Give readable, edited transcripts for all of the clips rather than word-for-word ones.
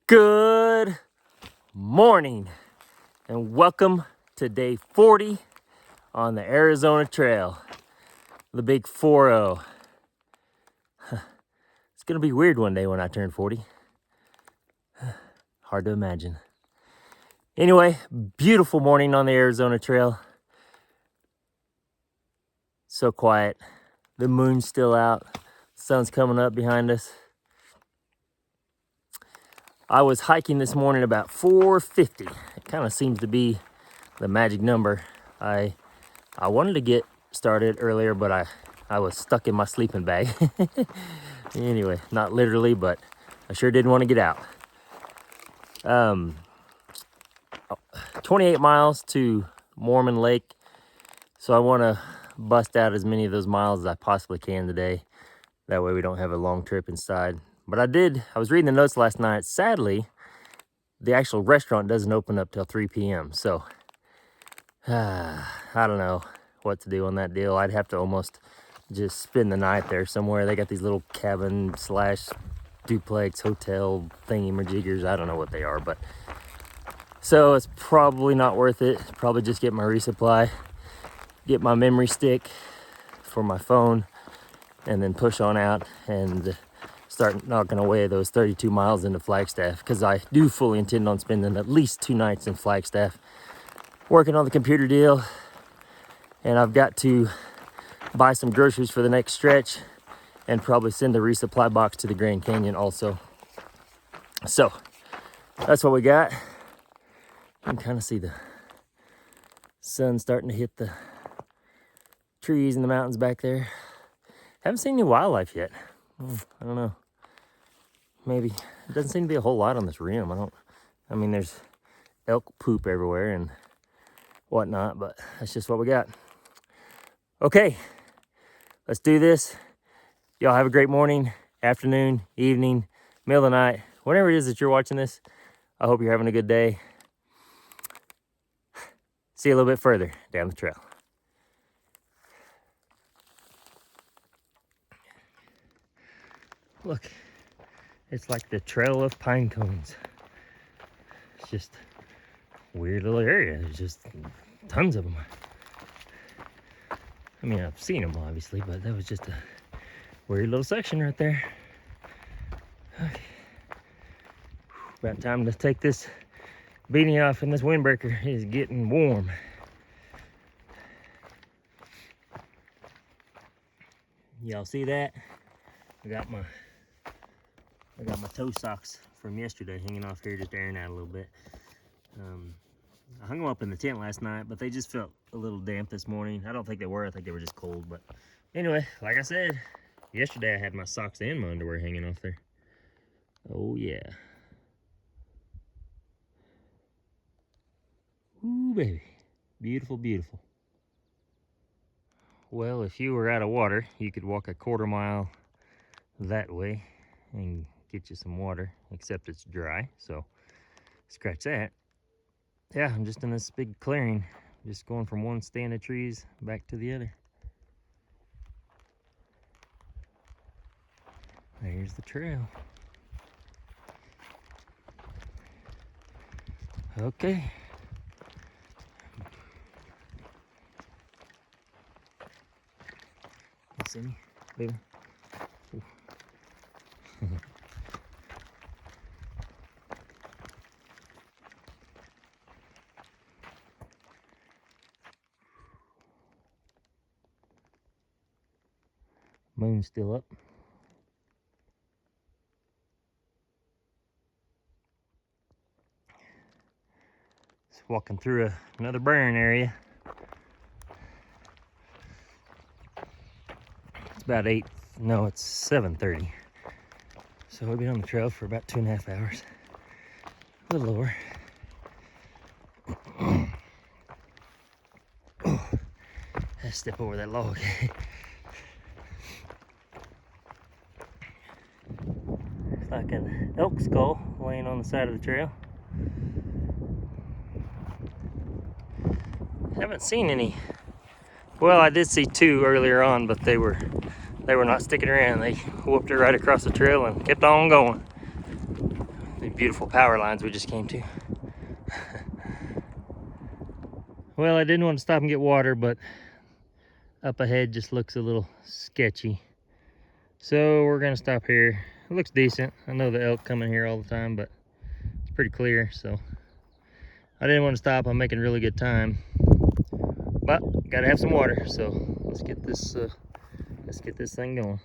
Good morning and welcome to day 40 on the Arizona Trail, the big 4-0. It's gonna be weird one day when I turn 40. Hard to imagine. Anyway, beautiful morning on the Arizona Trail. So quiet. The moon's still out. Sun's coming up behind us. I was hiking this morning about 4:50. It kind of seems to be the magic number. I wanted to get started earlier, but I was stuck in my sleeping bag. Anyway, not literally, but I sure didn't want to get out. 28 miles to Mormon Lake. So I want to bust out as many of those miles as I possibly can today. That way we don't have a long trip inside. But I was reading the notes last night. Sadly, the actual restaurant doesn't open up till 3 p.m. So I don't know what to do on that deal. I'd have to almost just spend the night there somewhere. They got these little cabin / duplex hotel thingy-majiggers. I don't know what they are, but so it's probably not worth it. Probably just get my resupply, get my memory stick for my phone, and then push on out and start knocking away those 32 miles into Flagstaff, because I do fully intend on spending at least 2 nights in Flagstaff working on the computer deal. And I've got to buy some groceries for the next stretch and probably send a resupply box to the Grand Canyon also. So that's what we got. You can kind of see the sun starting to hit the trees in the mountains back there. Haven't seen any wildlife yet. I don't know. Maybe. It doesn't seem to be a whole lot on this rim. I mean, there's elk poop everywhere and whatnot, but that's just what we got. Okay, let's do this. Y'all have a great morning, afternoon, evening, middle of the night, whenever it is that you're watching this. I hope you're having a good day. See you a little bit further down the trail. Look, it's like the Trail of Pine Cones. It's just a weird little area. There's just tons of them. I mean, I've seen them obviously, but that was just a weird little section right there. Okay. About time to take this beanie off, and this windbreaker is getting warm. Y'all see that? I got my toe socks from yesterday hanging off here, just airing out a little bit. I hung them up in the tent last night, but they just felt a little damp this morning. I don't think they were. I think they were just cold. But anyway, like I said, yesterday I had my socks and my underwear hanging off there. Oh, yeah. Ooh, baby. Beautiful, beautiful. Well, if you were out of water, you could walk a 1/4 mile that way and get you some water, except it's dry, so scratch that. Yeah, I'm just in this big clearing, just going from one stand of trees back to the other. There's the trail. Okay. You see me, baby? Moon's still up. Just walking through another burn area. It's about 7:30. So we've been on the trail for about 2.5 hours. A little lower. Let's step over that log. It's like an elk skull laying on the side of the trail. Haven't seen any. Well, I did see 2 earlier on, but they were not sticking around. They whooped it right across the trail and kept on going. They'd beautiful power lines we just came to. Well, I didn't want to stop and get water, but up ahead just looks a little sketchy. So we're gonna stop here. It looks decent. I know the elk come in here all the time, but it's pretty clear, so I didn't want to stop. I'm making really good time, but gotta have some water. So let's get this thing going.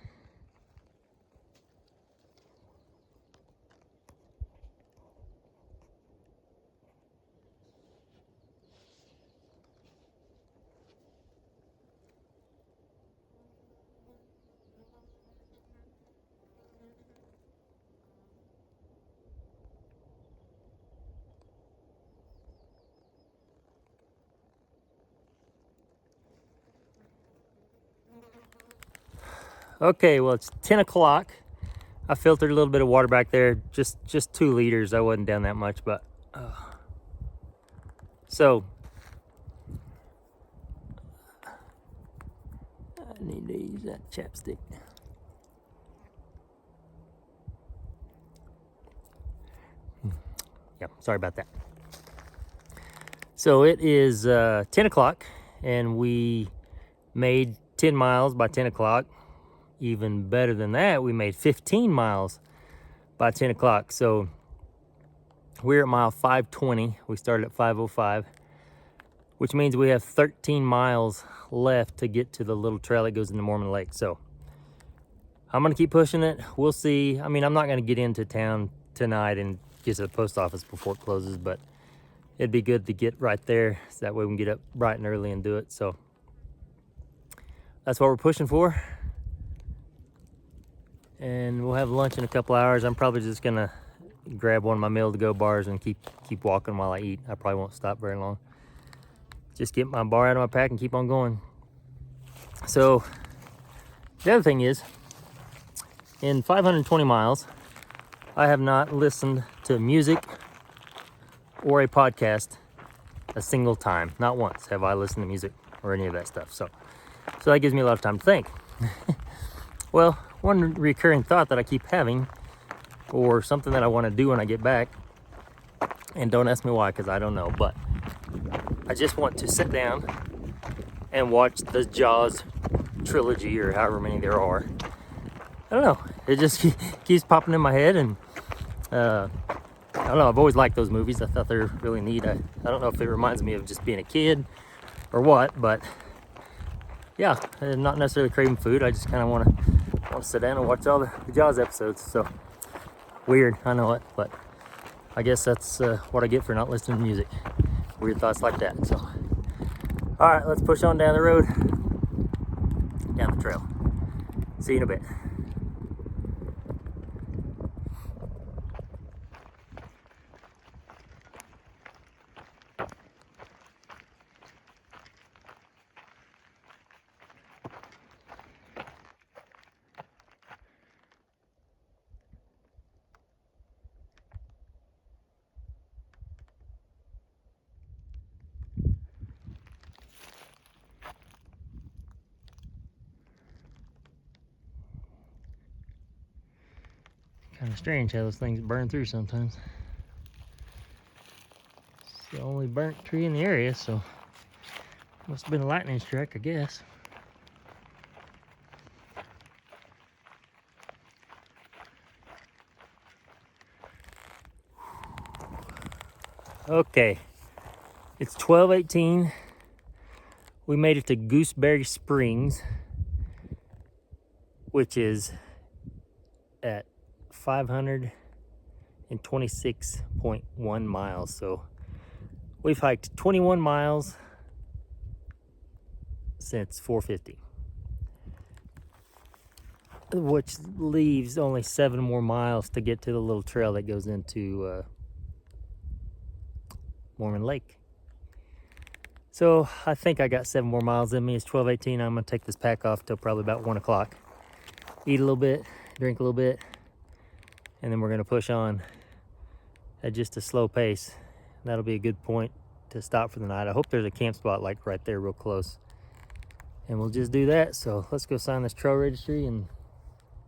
Okay, well, it's 10 o'clock. I filtered a little bit of water back there, just 2 liters. I wasn't down that much, but so I need to use that chapstick. Yeah, sorry about that. So it is 10 o'clock, and we made 10 miles by 10 o'clock. Even better than that, we made 15 miles by 10 o'clock. So we're at mile 520. We started at 505, which means we have 13 miles left to get to the little trail that goes into Mormon Lake. So I'm gonna keep pushing it. We'll see. I mean, I'm not gonna get into town tonight and get to the post office before it closes, but it'd be good to get right there, so that way we can get up bright and early and do it. So that's what we're pushing for. And we'll have lunch in a couple hours. I'm probably just gonna grab one of my meal to go bars and keep walking while I eat. I probably won't stop very long. Just get my bar out of my pack and keep on going. So the other thing is, in 520 miles, I have not listened to music or a podcast a single time. Not once have I listened to music or any of that stuff. So that gives me a lot of time to think. Well, one recurring thought that I keep having, or something that I want to do when I get back, and don't ask me why, because I don't know, but I just want to sit down and watch the Jaws trilogy, or however many there are. I don't know, it just keeps popping in my head, and I don't know, I've always liked those movies. I thought they were really neat. I don't know if it reminds me of just being a kid or what, but yeah, I'm not necessarily craving food. I just kind of want to sit down and watch all the Jaws episodes. So weird, I know it, but I guess that's what I get for not listening to music. Weird thoughts like that. So all right, let's push on down the road, down the trail. See you in a bit. Kind of strange how those things burn through sometimes. It's the only burnt tree in the area, so must have been a lightning strike, I guess. Okay, it's 12:18. We made it to Gooseberry Springs, which is at 526.1 miles. So we've hiked 21 miles since 450, which leaves only 7 more miles to get to the little trail that goes into Mormon Lake. So I think I got 7 more miles in me. It's 12:18. I'm gonna take this pack off till probably about 1 o'clock. Eat a little bit, drink a little bit, and then we're gonna push on at just a slow pace. That'll be a good point to stop for the night. I hope there's a camp spot like right there real close. And we'll just do that. So let's go sign this trail registry, and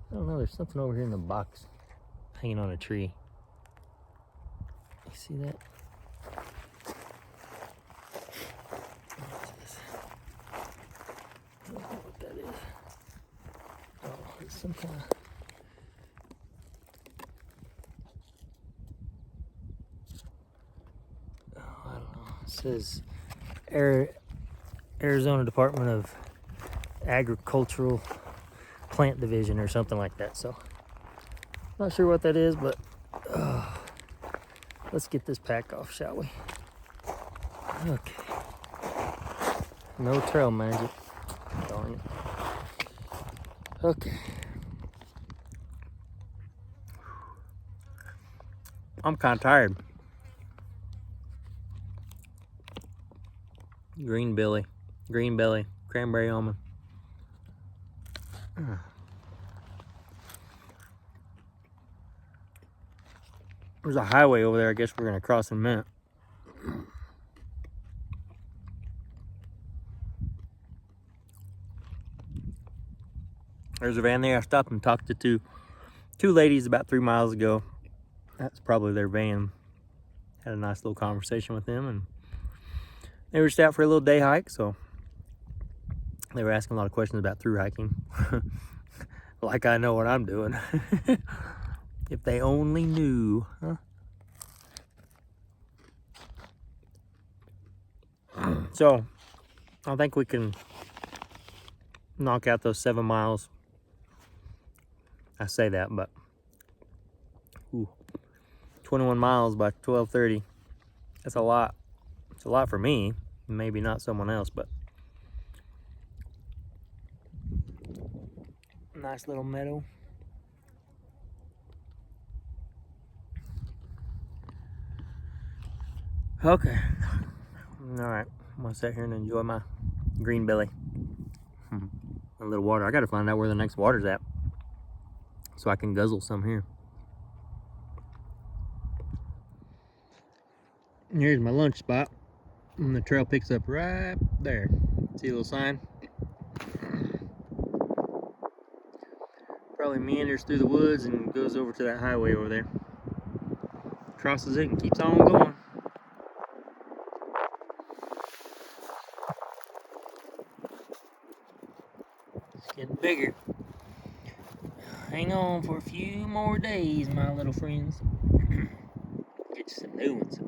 I don't know, there's something over here in the box hanging on a tree. See that? What's this? I don't know what that is. Oh, it's some kind of... Oh, I don't know. It says Arizona Department of Agricultural Plant Division or something like that. So, not sure what that is, but let's get this pack off, shall we? Okay. No trail magic. Darn it. Okay. I'm kind of tired. Green belly, cranberry almond. There's a highway over there. I guess we're gonna cross in a minute. There's a van there. I stopped and talked to two ladies about 3 miles ago. That's probably their van. Had a nice little conversation with them, and they were just out for a little day hike, so they were asking a lot of questions about through hiking. Like I know what I'm doing. If they only knew, huh? So, I think we can knock out those 7 miles. I say that, but 21 miles by 12:30. That's a lot. It's a lot for me. Maybe not someone else, but nice little meadow. Okay. All right. I'm gonna sit here and enjoy my green belly. A little water. I gotta find out where the next water's at so I can guzzle some here. And here's my lunch spot. And the trail picks up right there. See a little sign? Probably meanders through the woods and goes over to that highway over there. Crosses it and keeps on going. It's getting bigger. Hang on for a few more days, my little friends. Get you some new ones.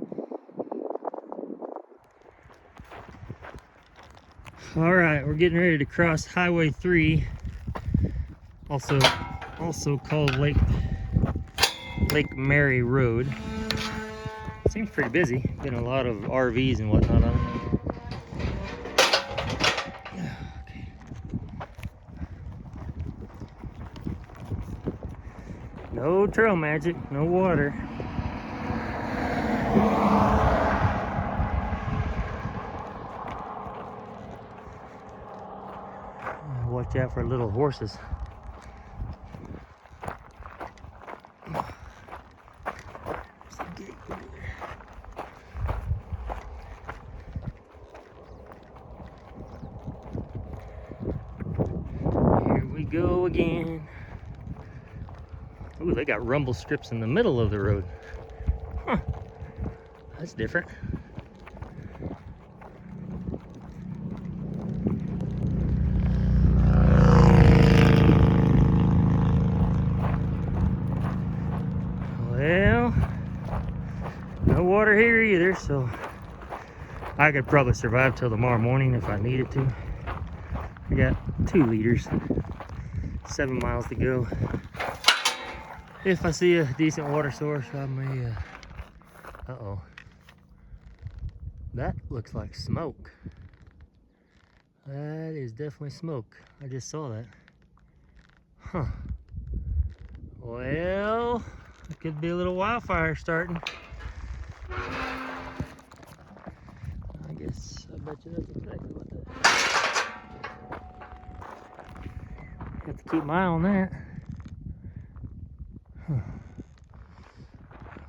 All right, we're getting ready to cross Highway 3, also called Lake Mary Road. Seems pretty busy. Getting a lot of RVs and whatnot on it. Okay. No trail magic, no water. Watch out for little horses. Here we go again. Ooh, they got rumble strips in the middle of the road. Huh. That's different. Well, no water here either, so I could probably survive till tomorrow morning if I needed to. I got 2 liters, 7 miles to go. If I see a decent water source, I may, uh-oh. That looks like smoke. That is definitely smoke. I just saw that. Huh. Well, it could be a little wildfire starting. I guess, I bet you that's exactly what that is. Have to keep my eye on that. Huh.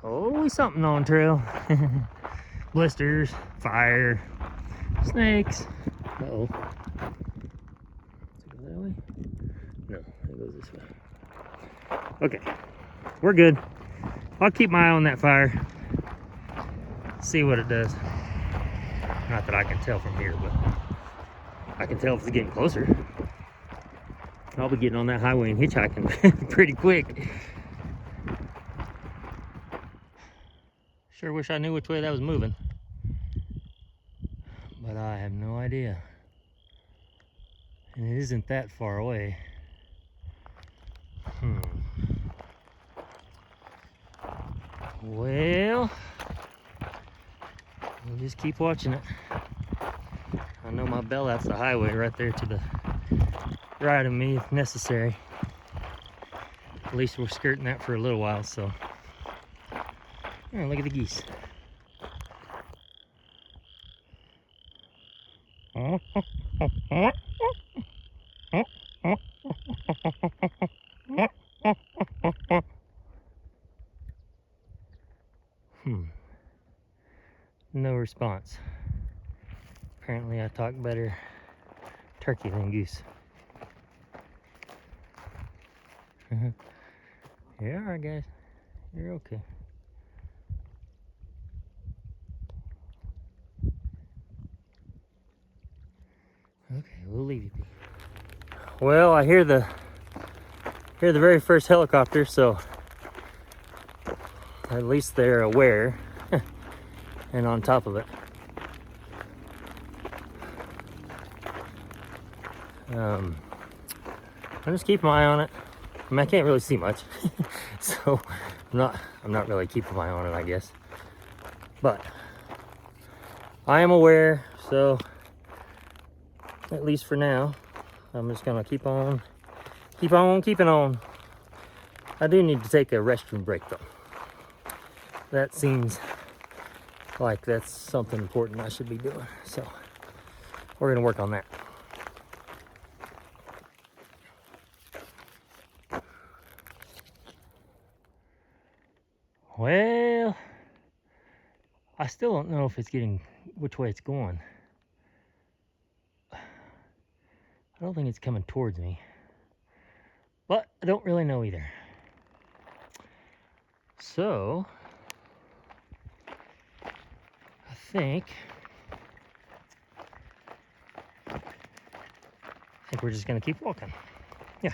Always something on trail. Blisters, fire, snakes. Uh-oh. Does it go that way? No, it goes this way. Okay, we're good. I'll keep my eye on that fire. See what it does. Not that I can tell from here, but I can tell if it's getting closer. I'll be getting on that highway and hitchhiking pretty quick. Sure wish I knew which way that was moving, but I have no idea. And it isn't that far away. Well, we'll just keep watching it. I know my bailout's the highway right there to the right of me if necessary. At least we're skirting that for a little while, so. Oh, look at the geese. No response. Apparently I talk better turkey than goose. You're alright, guys. You're okay. Okay, we'll leave you. Well, I hear the very first helicopter, so at least they're aware and on top of it. I'm just keeping my eye on it. I mean, I can't really see much, so I'm not really keeping my eye on it, I guess. But I am aware, so at least for now, I'm just gonna keep on keeping on. I do need to take a restroom break though. That seems like that's something important I should be doing. So we're gonna work on that. Well, I still don't know if it's getting which way it's going. I don't think it's coming towards me, but I don't really know either. So I think we're just gonna keep walking. Yeah.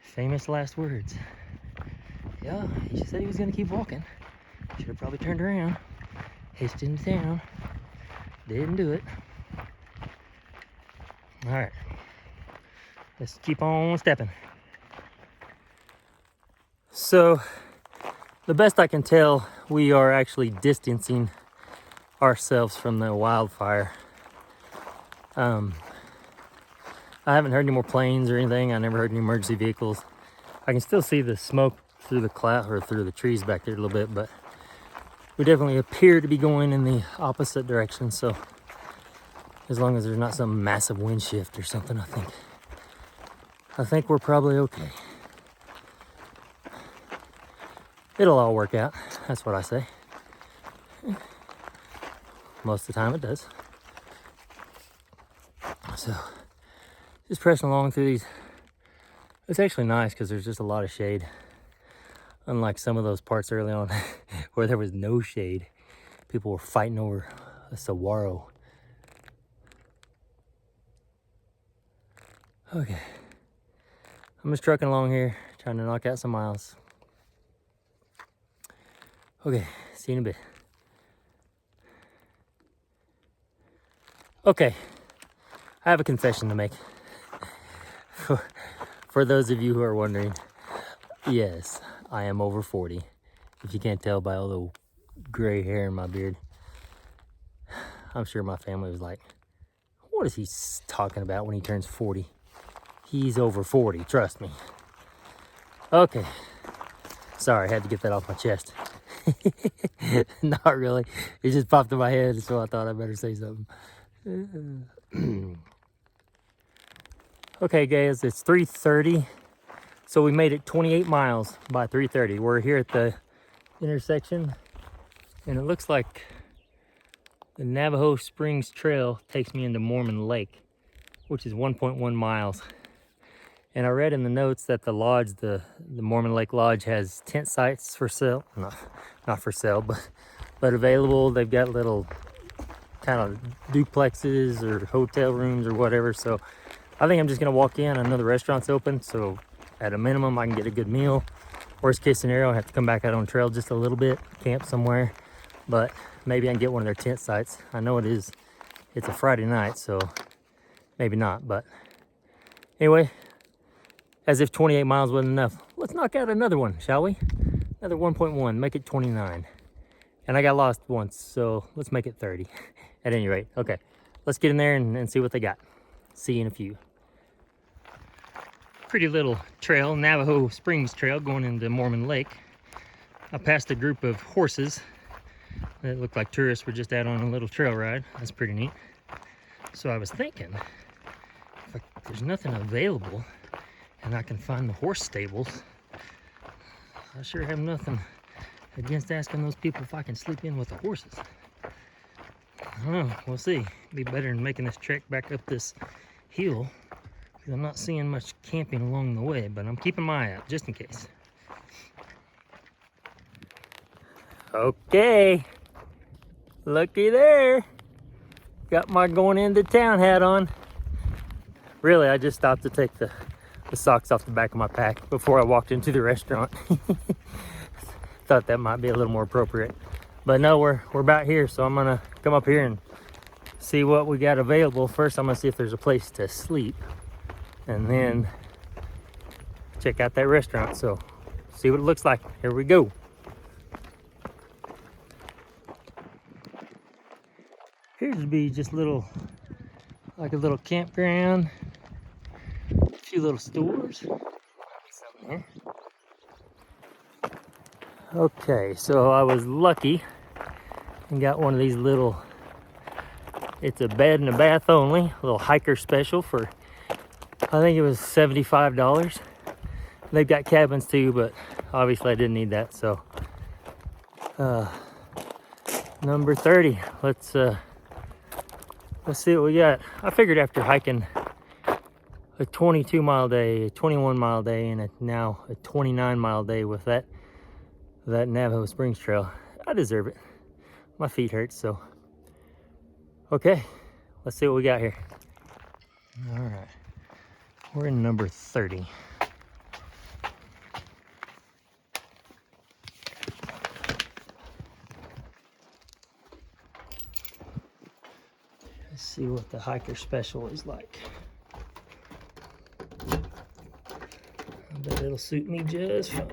Famous last words. Yeah, he just said he was gonna keep walking. Should have probably turned around, hitched into town. Didn't do it. All right, let's keep on stepping. So, the best I can tell, we are actually distancing ourselves from the wildfire. I haven't heard any more planes or anything. I never heard any emergency vehicles. I can still see the smoke through the cloud or through the trees back there a little bit, but we definitely appear to be going in the opposite direction. So as long as there's not some massive wind shift or something, I think we're probably okay. It'll all work out. That's what I say. Most of the time it does. So just pressing along through these. It's actually nice because there's just a lot of shade. Unlike some of those parts early on where there was no shade. People were fighting over a saguaro. Okay. I'm just trucking along here, trying to knock out some miles. Okay, see you in a bit. Okay, I have a confession to make. For those of you who are wondering, yes, I am over 40. If you can't tell by all the gray hair in my beard. I'm sure my family was like, what is he talking about when he turns 40? He's over 40, trust me. Okay, sorry, I had to get that off my chest. Not really, it just popped in my head, so I thought I better say something. Okay guys, it's 3:30, so we made it 28 miles by 3:30. We're here at the intersection, and it looks like the Navajo Springs Trail takes me into Mormon Lake, which is 1.1 miles. And I read in the notes that the lodge, the Mormon Lake Lodge, has tent sites for sale. Not for sale, but available. They've got little kind of duplexes or hotel rooms or whatever. So I think I'm just gonna walk in. I know the restaurant's open, so at a minimum I can get a good meal. Worst case scenario, I have to come back out on trail just a little bit, camp somewhere, but maybe I can get one of their tent sites. I know it's a Friday night, so maybe not, but anyway, as if 28 miles wasn't enough, let's knock out another one, shall we? Another 1.1, make it 29. And I got lost once, so let's make it 30 at any rate. Okay, let's get in there and see what they got. See you in a few. Pretty little trail, Navajo Springs Trail, going into Mormon Lake. I passed a group of horses that looked like tourists were just out on a little trail ride. That's pretty neat. So I was thinking, if there's nothing available and I can find the horse stables, I sure have nothing against asking those people if I can sleep in with the horses. I don't know, we'll see. Be better than making this trek back up this hill, because I'm not seeing much camping along the way, but I'm keeping my eye out just in case. Okay, looky there. Got my going into town hat on. Really, I just stopped to take the socks off the back of my pack before I walked into the restaurant. Thought that might be a little more appropriate. But no, we're about here, so I'm gonna come up here and see what we got available. First, I'm gonna see if there's a place to sleep, and then check out that restaurant. So, see what it looks like. Here we go. Appears to be just like a little campground. A few little stores. Might be something here. Okay, so I was lucky and got one of these little, it's a bed and a bath only, a little hiker special for, I think it was $75. They've got cabins too, but obviously I didn't need that, so number 30. Let's see what we got. I figured after hiking a 22-mile day, a 21-mile day, and now a 29-mile day with that Navajo Springs Trail, I deserve it. My feet hurt, so. Okay, let's see what we got here. All right, we're in number 30. Let's see what the hiker special is like. I bet it'll suit me just fine.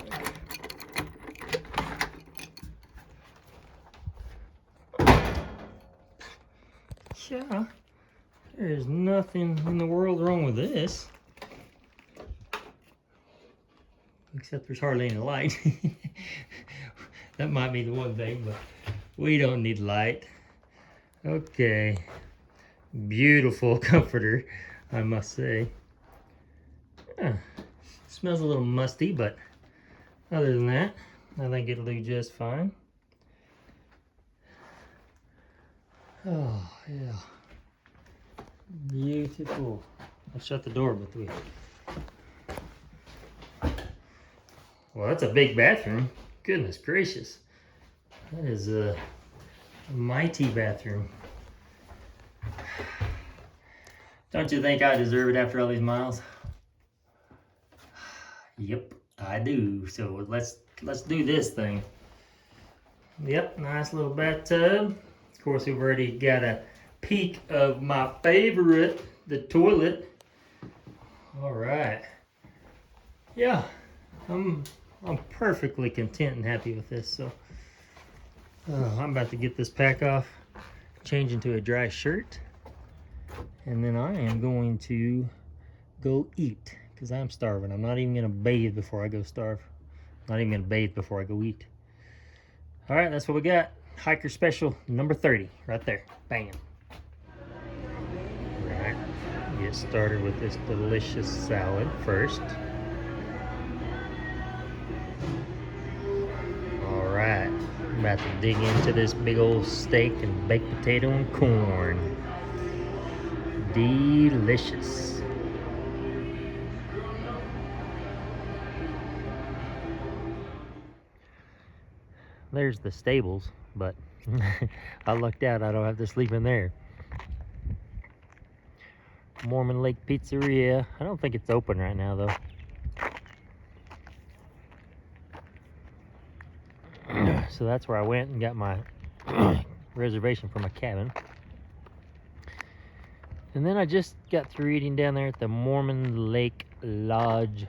Yeah, there is nothing in the world wrong with this. Except there's hardly any light. That might be the one thing, but we don't need light. Okay. Beautiful comforter, I must say. Smells a little musty, but other than that, I think it'll do just fine. Oh, yeah. Beautiful. I'll shut the door, but well, that's a big bathroom. Goodness gracious. That is a mighty bathroom. Don't you think I deserve it after all these miles? Yep, I do. So let's do this thing. Yep, nice little bathtub. Of course, we've already got a peek of my favorite, the toilet. All right. Yeah, I'm perfectly content and happy with this. So I'm about to get this pack off, change into a dry shirt, and then I am going to go eat because I'm starving. I'm not even gonna bathe before I go starve. Not even gonna bathe before I go eat. All right, that's what we got. Hiker special number 30, right there. Bam. All right, get started with this delicious salad first. All right, I'm about to dig into this big old steak and baked potato and corn. Delicious. There's the stables, but I lucked out. I don't have to sleep in there. Mormon Lake Pizzeria. I don't think it's open right now, though. So that's where I went and got my reservation for my cabin. And then I just got through eating down there at the Mormon Lake Lodge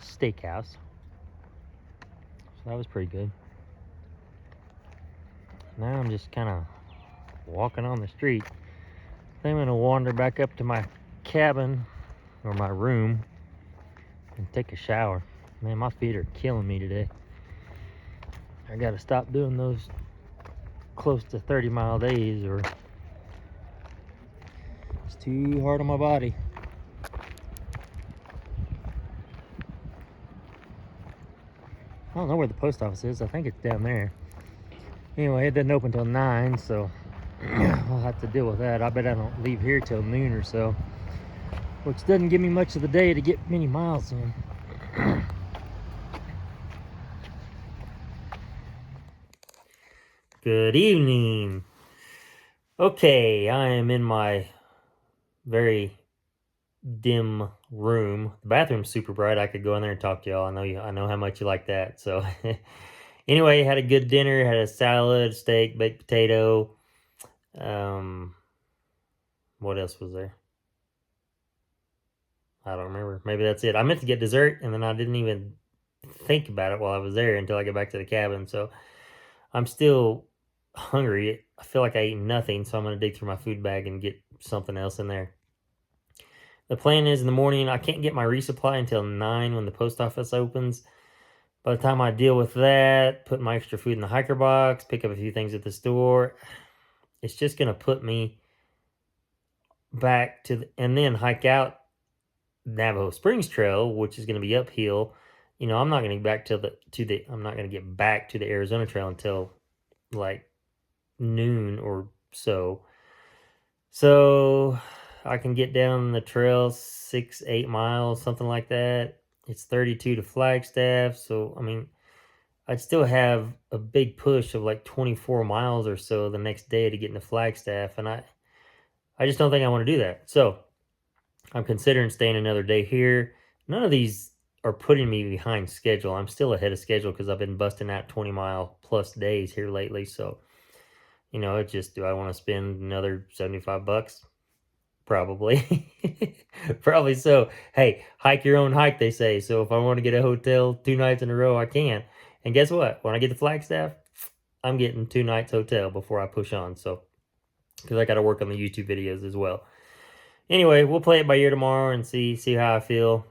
Steakhouse. So that was pretty good. Now I'm just kind of walking on the street. I'm gonna wander back up to my cabin or my room and take a shower. Man, my feet are killing me today. I gotta stop doing those close to 30-mile days or it's too hard on my body. I don't know where the post office is. I think it's down there. Anyway, it doesn't open till 9, so I'll have to deal with that. I bet I don't leave here till noon or so, which doesn't give me much of the day to get many miles in. Good evening. Okay, I am in my very dim room. The bathroom's super bright. I could go in there and talk to y'all. I know how much you like that. So anyway, had a good dinner, had a salad, steak, baked potato. What else was there? I don't remember. Maybe that's it. I meant to get dessert and then I didn't even think about it while I was there until I get back to the cabin. So I'm still hungry. I feel like I ate nothing, so I'm going to dig through my food bag and get something else in there. The plan is in the morning, I can't get my resupply until 9 when the post office opens. By the time I deal with that, put my extra food in the hiker box, pick up a few things at the store, it's just going to put me back to and then hike out Navajo Springs Trail, which is going to be uphill. You know, I'm not going to get back I'm not going to get back to the Arizona Trail until like noon or so. So I can get down the trail 6-8 miles, something like that. It's 32 to Flagstaff. So, I mean, I'd still have a big push of like 24 miles or so the next day to get into Flagstaff. And I just don't think I want to do that. So I'm considering staying another day here. None of these are putting me behind schedule. I'm still ahead of schedule because I've been busting out 20-mile plus days here lately. So, you know, it's just, do I want to spend another $75? Probably. Probably so. Hey, hike your own hike, they say. So if I want to get a hotel 2 nights in a row, I can. And guess what? When I get to Flagstaff, I'm getting 2 nights hotel before I push on. So, because I got to work on the YouTube videos as well. Anyway, we'll play it by ear tomorrow and see how I feel.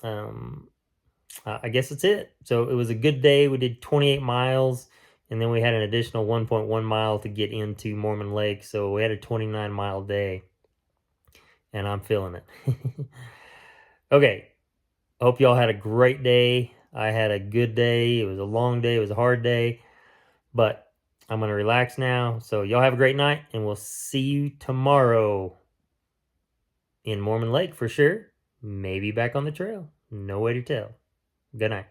I guess that's it. So it was a good day. We did 28 miles, and then we had an additional 1.1 mile to get into Mormon Lake. So we had a 29-mile day, and I'm feeling it. Okay, I hope y'all had a great day. I had a good day. It was a long day. It was a hard day, but I'm going to relax now. So y'all have a great night, and we'll see you tomorrow in Mormon Lake for sure. Maybe back on the trail. No way to tell. Good night.